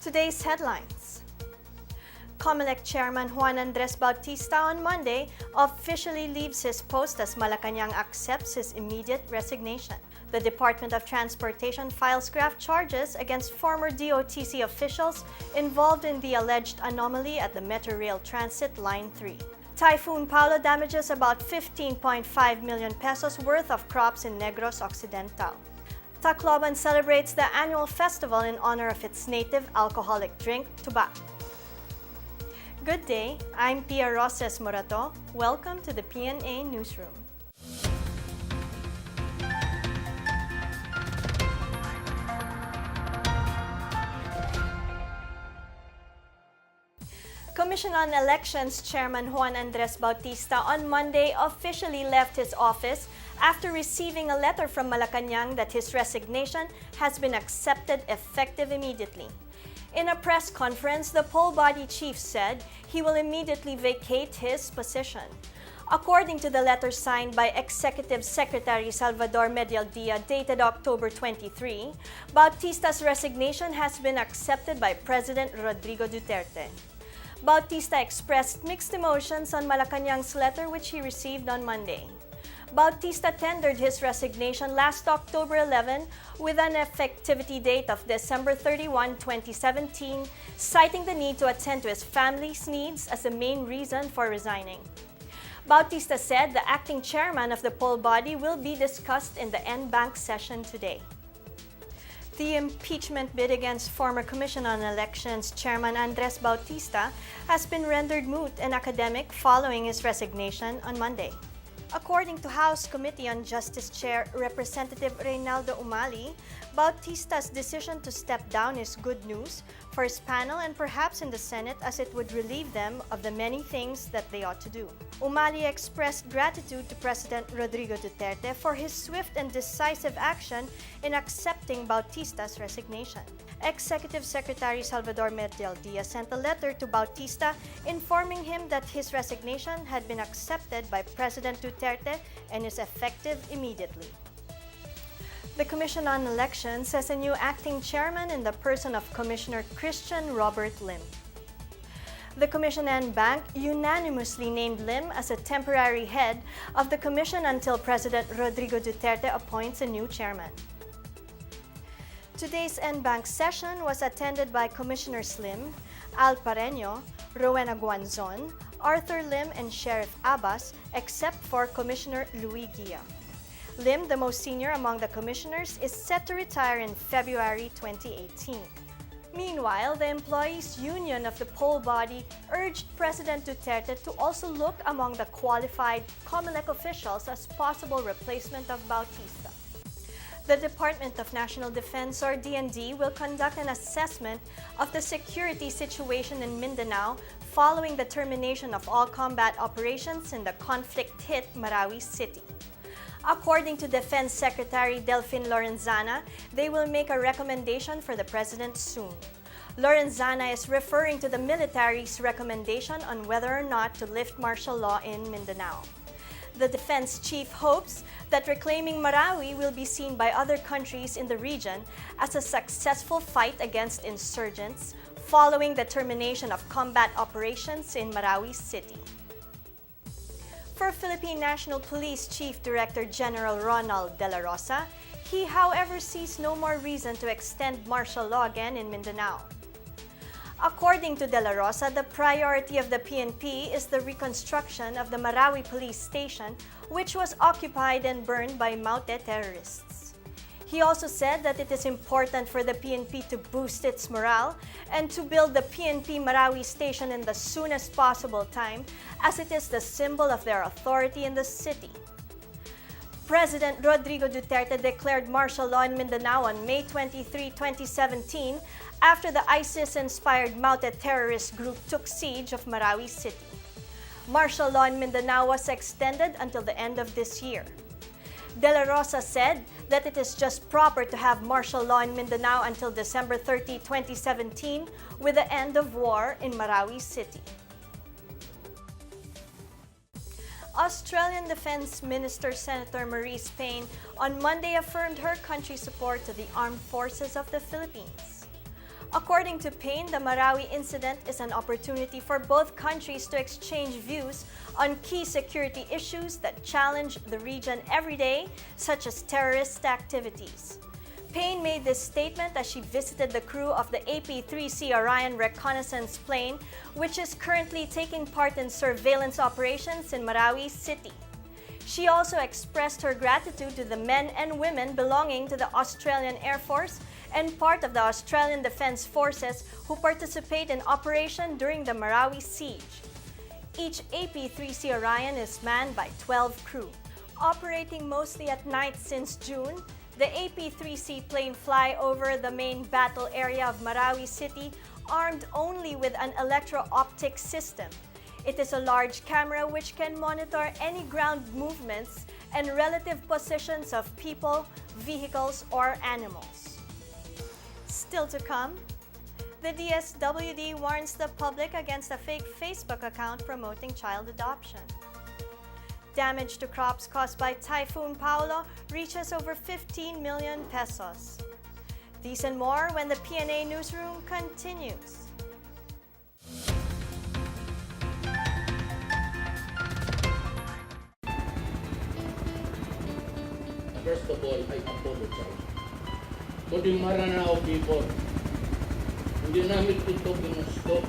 Today's headlines. Comelec Chairman Juan Andres Bautista on Monday officially leaves his post as Malacanang accepts his immediate resignation. The Department of Transportation files graft charges against former DOTC officials involved in the alleged anomaly at the Metro Rail Transit Line 3. Typhoon Paulo damages about 15.5 million pesos worth of crops in Negros Occidental. Tacloban celebrates the annual festival in honor of its native alcoholic drink, tuba. Good day, I'm Pia Roses Morato. Welcome to the PNA Newsroom. Commission on Elections Chairman Juan Andres Bautista on Monday officially left his office after receiving a letter from Malacanang that his resignation has been accepted effective immediately. In a press conference, the poll body chief said he will immediately vacate his position. According to the letter signed by Executive Secretary Salvador Medialdea dated October 23, Bautista's resignation has been accepted by President Rodrigo Duterte. Bautista expressed mixed emotions on Malacanang's letter which he received on Monday. Bautista tendered his resignation last October 11 with an effectivity date of December 31, 2017, citing the need to attend to his family's needs as the main reason for resigning. Bautista said the acting chairman of the poll body will be discussed in the N-Bank session today. The impeachment bid against former Commission on Elections Chairman Andres Bautista has been rendered moot and academic following his resignation on Monday. According to House Committee on Justice Chair Representative Reynaldo Umali, Bautista's decision to step down is good news for his panel and perhaps in the Senate as it would relieve them of the many things that they ought to do. Umali expressed gratitude to President Rodrigo Duterte for his swift and decisive action in accepting Bautista's resignation. Executive Secretary Salvador Medialdea sent a letter to Bautista informing him that his resignation had been accepted by President Duterte and is effective immediately. The Commission on Elections has a new acting chairman in the person of Commissioner Christian Robert Lim. The Commission and Bank unanimously named Lim as a temporary head of the Commission until President Rodrigo Duterte appoints a new chairman. Today's N-Bank session was attended by Commissioners Lim, Al Pareño, Rowena Guanzon, Arthur Lim, and Sheriff Abbas, except for Commissioner Louis Guia. Lim, the most senior among the commissioners, is set to retire in February 2018. Meanwhile, the Employees Union of the poll body urged President Duterte to also look among the qualified Comelec officials as possible replacement of Bautista. The Department of National Defense, or DND, will conduct an assessment of the security situation in Mindanao following the termination of all combat operations in the conflict-hit Marawi City. According to Defense Secretary Delfin Lorenzana, they will make a recommendation for the President soon. Lorenzana is referring to the military's recommendation on whether or not to lift martial law in Mindanao. The defense chief hopes that reclaiming Marawi will be seen by other countries in the region as a successful fight against insurgents following the termination of combat operations in Marawi City. For Philippine National Police Chief Director General Ronald De La Rosa, he, however, sees no more reason to extend martial law again in Mindanao. According to De La Rosa, the priority of the PNP is the reconstruction of the Marawi police station, which was occupied and burned by Maute terrorists. He also said that it is important for the PNP to boost its morale and to build the PNP Marawi station in the soonest possible time, as it is the symbol of their authority in the city. President Rodrigo Duterte declared martial law in Mindanao on May 23, 2017, after the ISIS-inspired Maute terrorist group took siege of Marawi City. Martial law in Mindanao was extended until the end of this year. De La Rosa said that it is just proper to have martial law in Mindanao until December 30, 2017, with the end of war in Marawi City. Australian Defense Minister Senator Marise Payne on Monday affirmed her country's support to the armed forces of the Philippines. According to Payne, the Marawi incident is an opportunity for both countries to exchange views on key security issues that challenge the region every day, such as terrorist activities. Payne made this statement as she visited the crew of the AP-3C Orion reconnaissance plane, which is currently taking part in surveillance operations in Marawi City. She also expressed her gratitude to the men and women belonging to the Australian Air Force and part of the Australian Defence Forces who participate in operation during the Marawi siege. Each AP-3C Orion is manned by 12 crew. Operating mostly at night since June, the AP-3C plane fly over the main battle area of Marawi City armed only with an electro-optic system. It is a large camera which can monitor any ground movements and relative positions of people, vehicles, or animals. Still to come, the DSWD warns the public against a fake Facebook account promoting child adoption. Damage to crops caused by Typhoon Paolo reaches over 15 million pesos. These and more when the PNA Newsroom continues. First of all, I apologize to the Maranao people. Hindi namin ito ginusto.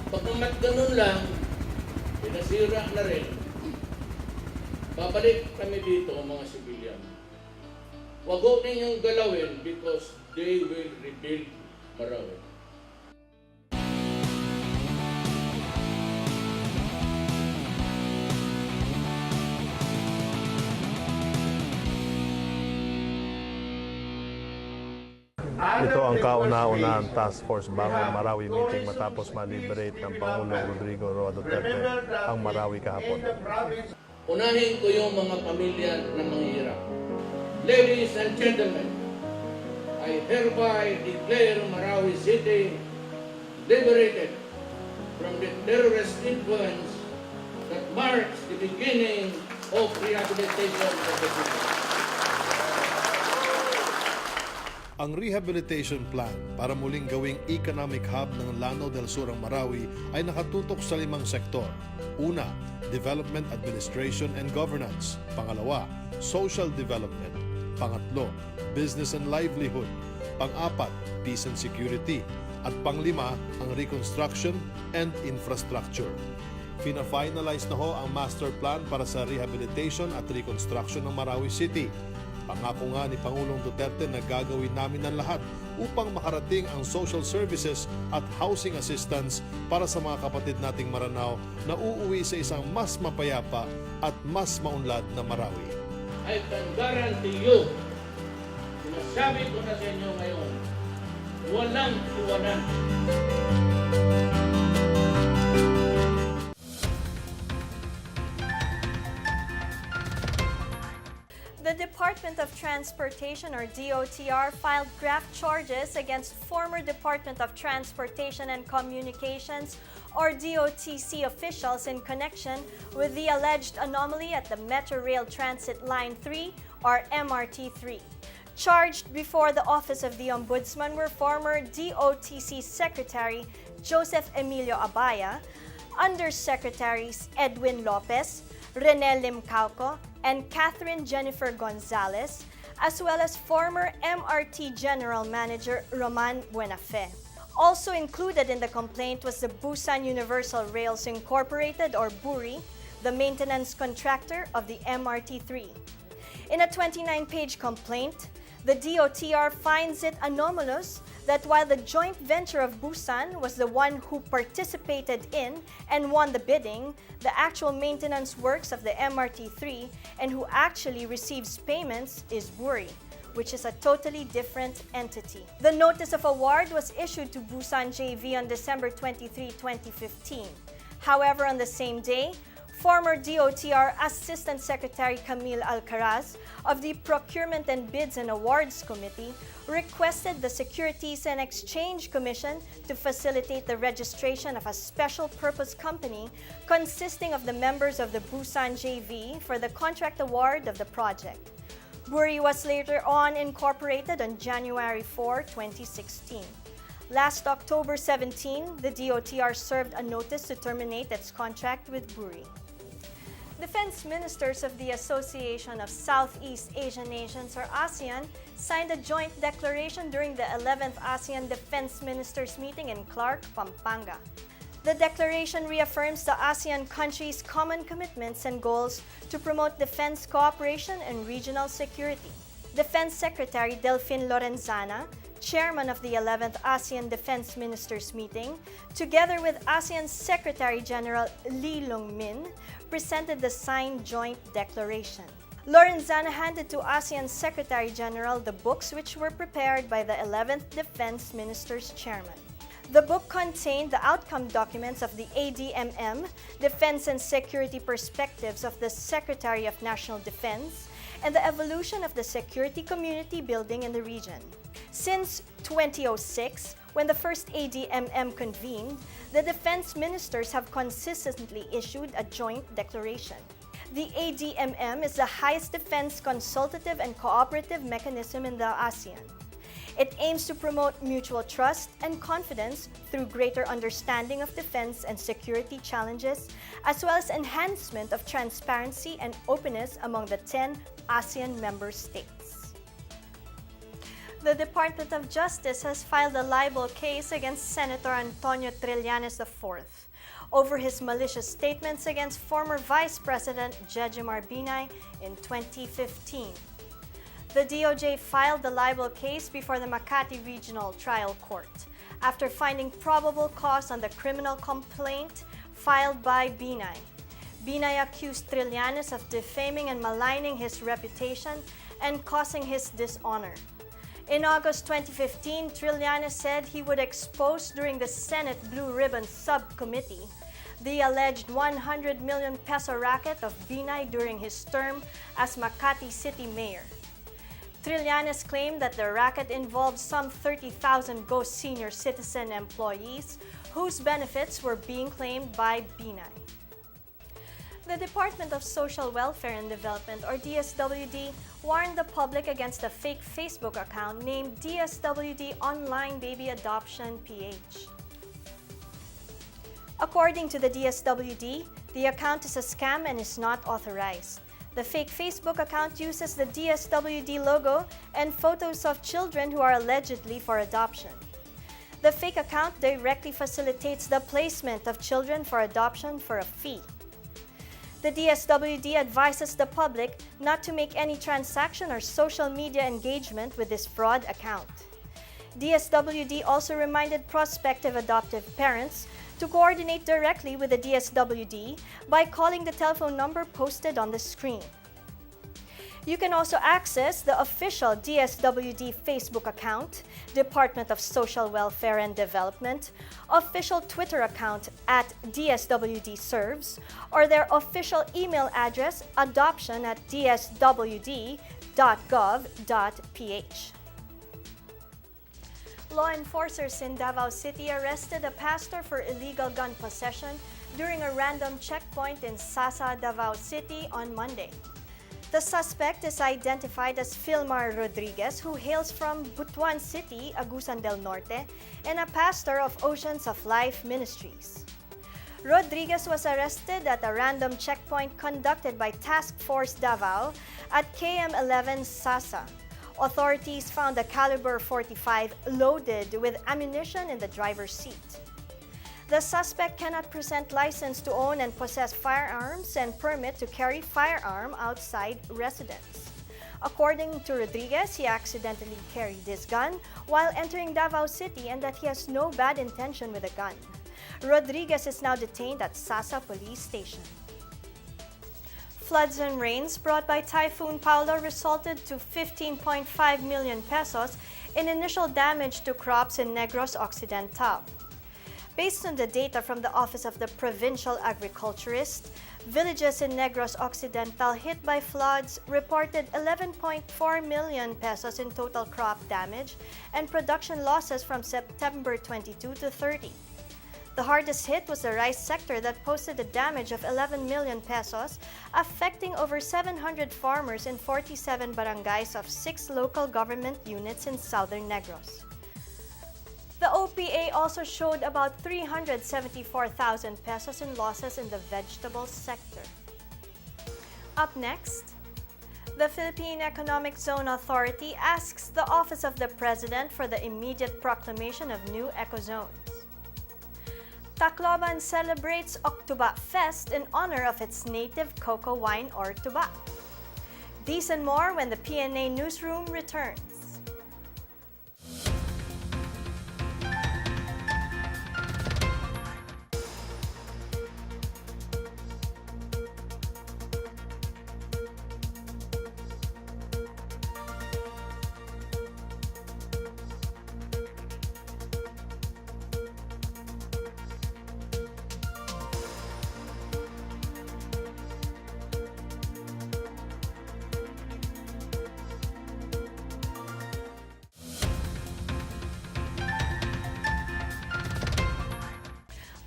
Pagkamat ganun lang, pinasira na rin. Babalik kami dito, mga sibilyan. Wag ho ninyong galawin because they will rebuild Marawi. Ito ang kauna-unahang task force bagong Marawi meeting matapos ma-liberate ng Pangulong Rodrigo Roa Duterte ang Marawi kahapon. Unahin ko yung mga pamilya na manghihirap. Ladies and gentlemen, I hereby declare Marawi City liberated from the terrorist influence that marks the beginning of rehabilitation of the city. Ang rehabilitation plan para muling gawing economic hub ng Lanao del Sur ang Marawi ay nakatutok sa 5 sektor. Una, development, administration and governance. Pangalawa, social development. Pangatlo, business and livelihood. Pang-apat, peace and security. At panglima, ang reconstruction and infrastructure. Pina-finalize na ho ang master plan para sa rehabilitation at reconstruction ng Marawi City. Pangako nga ni Pangulong Duterte na gagawin namin ang lahat upang makarating ang social services at housing assistance para sa mga kapatid nating Maranao na uuwi sa isang mas mapayapa at mas maunlad na Marawi. I can guarantee you, sinasabi ko na sa inyo ngayon, walang iwanan. The Department of Transportation or DOTR filed graft charges against former Department of Transportation and Communications or DOTC officials in connection with the alleged anomaly at the Metro Rail Transit Line 3 or MRT3. Charged before the Office of the Ombudsman were former DOTC Secretary Joseph Emilio Abaya, Undersecretaries Edwin Lopez, Rene Limcauco, and Catherine Jennifer Gonzalez, as well as former MRT General Manager Roman Buenafe. Also included in the complaint was the Busan Universal Rails Incorporated or BURI, the maintenance contractor of the MRT3. In a 29-page complaint, the DOTR finds it anomalous that while the joint venture of Busan was the one who participated in and won the bidding, the actual maintenance works of the MRT3 and who actually receives payments is BURI, which is a totally different entity. The notice of award was issued to Busan JV on December 23, 2015. However, on the same day, former DOTR Assistant Secretary Camille Alcaraz of the Procurement and Bids and Awards Committee requested the Securities and Exchange Commission to facilitate the registration of a special purpose company consisting of the members of the Busan JV for the contract award of the project. Buri was later on incorporated on January 4, 2016. Last October 17, the DOTR served a notice to terminate its contract with Buri. Defense ministers of the Association of Southeast Asian Nations, or ASEAN, signed a joint declaration during the 11th ASEAN Defense Ministers meeting in Clark, Pampanga. The declaration reaffirms the ASEAN countries' common commitments and goals to promote defense cooperation and regional security. Defense Secretary Delfin Lorenzana, chairman of the 11th ASEAN Defense Ministers meeting, together with ASEAN Secretary General Lee Long-min, presented the signed joint declaration. Lorenzana handed to ASEAN Secretary General the books which were prepared by the 11th Defense Ministers chairman. The book contained the outcome documents of the ADMM, Defense and Security Perspectives of the Secretary of National Defense, and the evolution of the security community building in the region. Since 2006, when the first ADMM convened, the defense ministers have consistently issued a joint declaration. The ADMM is the highest defense consultative and cooperative mechanism in the ASEAN. It aims to promote mutual trust and confidence through greater understanding of defense and security challenges, as well as enhancement of transparency and openness among the 10 ASEAN member states. The Department of Justice has filed a libel case against Senator Antonio Trillanes IV over his malicious statements against former Vice President Jejomar Binay in 2015. The DOJ filed the libel case before the Makati Regional Trial Court after finding probable cause on the criminal complaint filed by Binay. Binay accused Trillanes of defaming and maligning his reputation and causing his dishonor. In August 2015, Trillanes said he would expose during the Senate Blue Ribbon Subcommittee the alleged 100 million peso racket of Binay during his term as Makati City Mayor. Trillanes claimed that the racket involved some 30,000 Go senior citizen employees whose benefits were being claimed by Binay. The Department of Social Welfare and Development, or DSWD, warned the public against a fake Facebook account named DSWD Online Baby Adoption PH. According to the DSWD, the account is a scam and is not authorized. The fake Facebook account uses the DSWD logo and photos of children who are allegedly for adoption. The fake account directly facilitates the placement of children for adoption for a fee. The DSWD advises the public not to make any transaction or social media engagement with this fraud account. DSWD also reminded prospective adoptive parents to coordinate directly with the DSWD by calling the telephone number posted on the screen. You can also access the official DSWD Facebook account, Department of Social Welfare and Development, official Twitter account at DSWD Serves, or their official email address adoption@dswd.gov.ph. Law enforcers in Davao City arrested a pastor for illegal gun possession during a random checkpoint in Sasa, Davao City on Monday. The suspect is identified as Filmar Rodriguez, who hails from Butuan City, Agusan del Norte, and a pastor of Oceans of Life Ministries. Rodriguez was arrested at a random checkpoint conducted by Task Force Davao at KM11 Sasa. Authorities found a caliber .45 loaded with ammunition in the driver's seat. The suspect cannot present license to own and possess firearms and permit to carry firearm outside residence. According to Rodriguez, he accidentally carried this gun while entering Davao City and that he has no bad intention with a gun. Rodriguez is now detained at Sasa Police Station. Floods and rains brought by Typhoon Paolo resulted to 15.5 million pesos in initial damage to crops in Negros Occidental. Based on the data from the Office of the Provincial Agriculturist, villages in Negros Occidental hit by floods reported 11.4 million pesos in total crop damage and production losses from September 22 to 30. The hardest hit was the rice sector that posted a damage of 11 million pesos, affecting over 700 farmers in 47 barangays of 6 local government units in southern Negros. The OPA also showed about 374,000 pesos in losses in the vegetables sector. Up next, the Philippine Economic Zone Authority asks the Office of the President for the immediate proclamation of new ecozones. Tacloban celebrates Octuba Fest in honor of its native cocoa wine or tuba. These and more when the PNA Newsroom returns.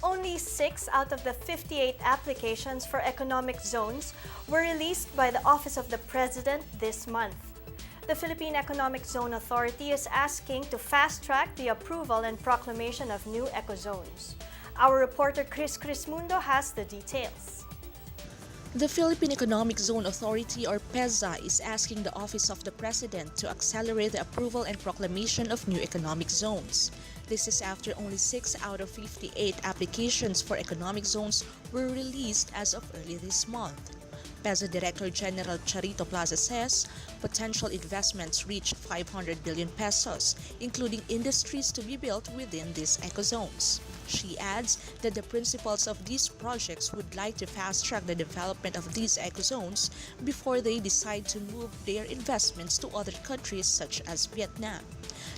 Only 6 out of the 58 applications for economic zones were released by the Office of the President this month. The Philippine Economic Zone Authority is asking to fast-track the approval and proclamation of new ecozones. Our reporter Chris Mundo has the details. The Philippine Economic Zone Authority or PEZA is asking the Office of the President to accelerate the approval and proclamation of new economic zones. This is after only 6 out of 58 applications for economic zones were released as of early this month. PEZA Director General Charito Plaza says potential investments reach 500 billion pesos, including industries to be built within these ecozones. She adds that the principals of these projects would like to fast-track the development of these ecozones before they decide to move their investments to other countries such as Vietnam.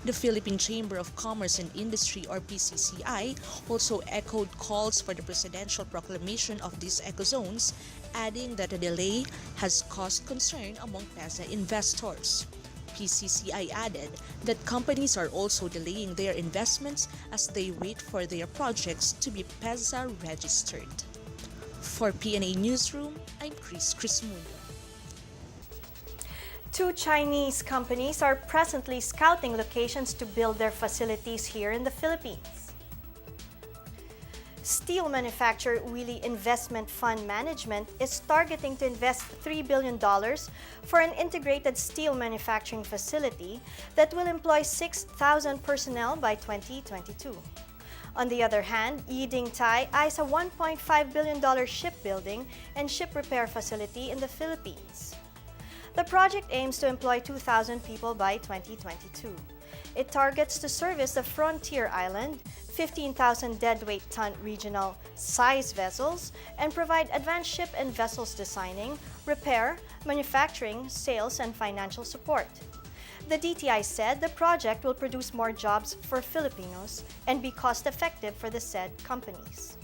The Philippine Chamber of Commerce and Industry or PCCI also echoed calls for the presidential proclamation of these ecozones, adding that a delay has caused concern among PEZA investors. PCCI added that companies are also delaying their investments as they wait for their projects to be PEZA registered. For PNA Newsroom, I'm Chris Mundo. 2 Chinese companies are presently scouting locations to build their facilities here in the Philippines. Steel manufacturer Wheelie Investment Fund Management is targeting to invest $3 billion for an integrated steel manufacturing facility that will employ 6,000 personnel by 2022. On the other hand, Yiding Tai eyes a $1.5 billion shipbuilding and ship repair facility in the Philippines. The project aims to employ 2,000 people by 2022. It targets to service the frontier island, 15,000 deadweight ton regional size vessels, and provide advanced ship and vessels designing, repair, manufacturing, sales, and financial support. The DTI said the project will produce more jobs for Filipinos and be cost-effective for the said companies.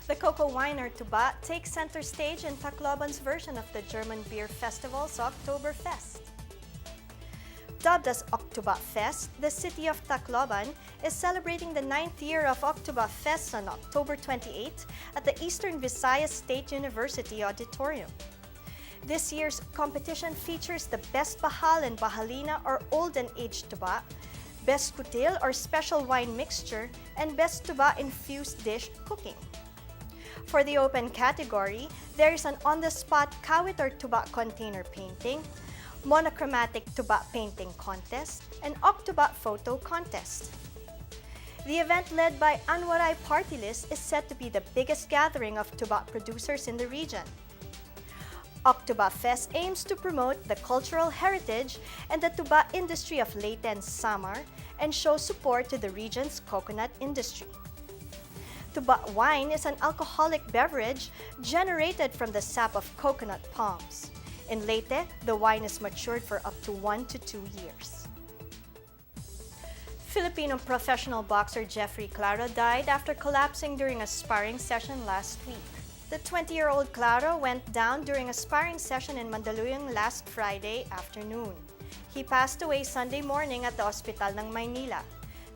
The cocoa winer tuba takes center stage in Tacloban's version of the German beer festival's Oktoberfest. Dubbed as Octuba Fest, the city of Tacloban is celebrating the 9th year of Octuba Fest on October 28 at the Eastern Visayas State University Auditorium. This year's competition features the Best Bahal and Bahalina or Old and Aged Tuba, Best Kutil or Special Wine Mixture, and Best Tuba Infused Dish Cooking. For the open category, there is an on-the-spot kawit or tuba container painting, monochromatic tuba painting contest, and Octuba photo contest. The event led by Anwaray Party List is said to be the biggest gathering of tuba producers in the region. Octuba Fest aims to promote the cultural heritage and the tuba industry of Leyte and Samar and show support to the region's coconut industry. Tuba wine is an alcoholic beverage generated from the sap of coconut palms. In Leyte, the wine is matured for up to 1 to 2 years. Filipino professional boxer Jeffrey Claro died after collapsing during a sparring session last week. The 20-year-old Claro went down during a sparring session in Mandaluyong last Friday afternoon. He passed away Sunday morning at the Hospital ng Maynila.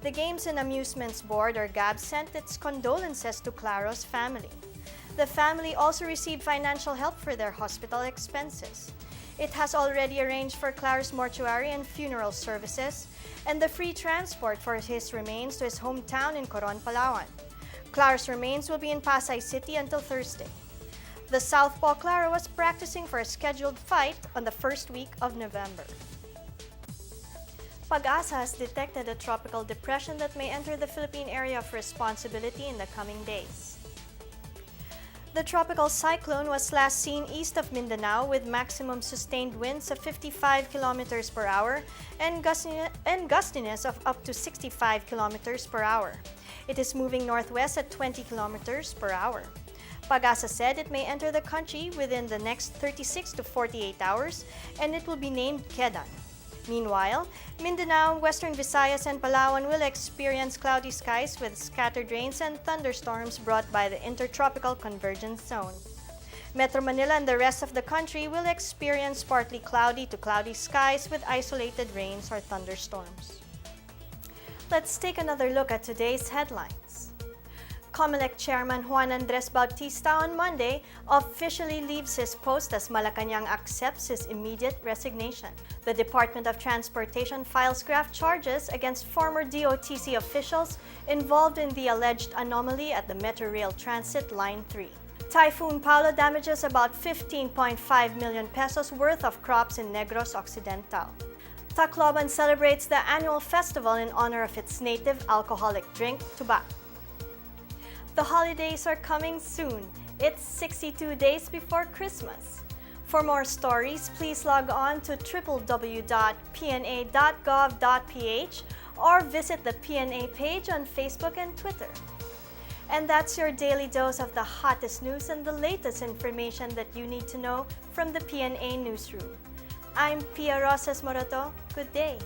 The Games and Amusements Board, or GAB, sent its condolences to Claro's family. The family also received financial help for their hospital expenses. It has already arranged for Claro's mortuary and funeral services and the free transport for his remains to his hometown in Coron, Palawan. Claro's remains will be in Pasay City until Thursday. The Southpaw Claro was practicing for a scheduled fight on the first week of November. Pag-asa has detected a tropical depression that may enter the Philippine area of responsibility in the coming days. The tropical cyclone was last seen east of Mindanao with maximum sustained winds of 55 kilometers per hour and gustiness of up to 65 kilometers per hour. It is moving northwest at 20 kilometers per hour. Pag-asa said it may enter the country within the next 36 to 48 hours and it will be named Kedan. Meanwhile, Mindanao, Western Visayas, and Palawan will experience cloudy skies with scattered rains and thunderstorms brought by the Intertropical Convergence Zone. Metro Manila and the rest of the country will experience partly cloudy to cloudy skies with isolated rains or thunderstorms. Let's take another look at today's headlines. Comelec Chairman Juan Andres Bautista on Monday officially leaves his post as Malacanang accepts his immediate resignation. The Department of Transportation files graft charges against former DOTC officials involved in the alleged anomaly at the Metro Rail Transit Line 3. Typhoon Paolo damages about 15.5 million pesos worth of crops in Negros Occidental. Tacloban celebrates the annual festival in honor of its native alcoholic drink, tuba. The holidays are coming soon. It's 62 days before Christmas. For more stories, please log on to www.pna.gov.ph or visit the PNA page on Facebook and Twitter. And that's your daily dose of the hottest news and the latest information that you need to know from the PNA Newsroom. I'm Pia Rosas Morato. Good day.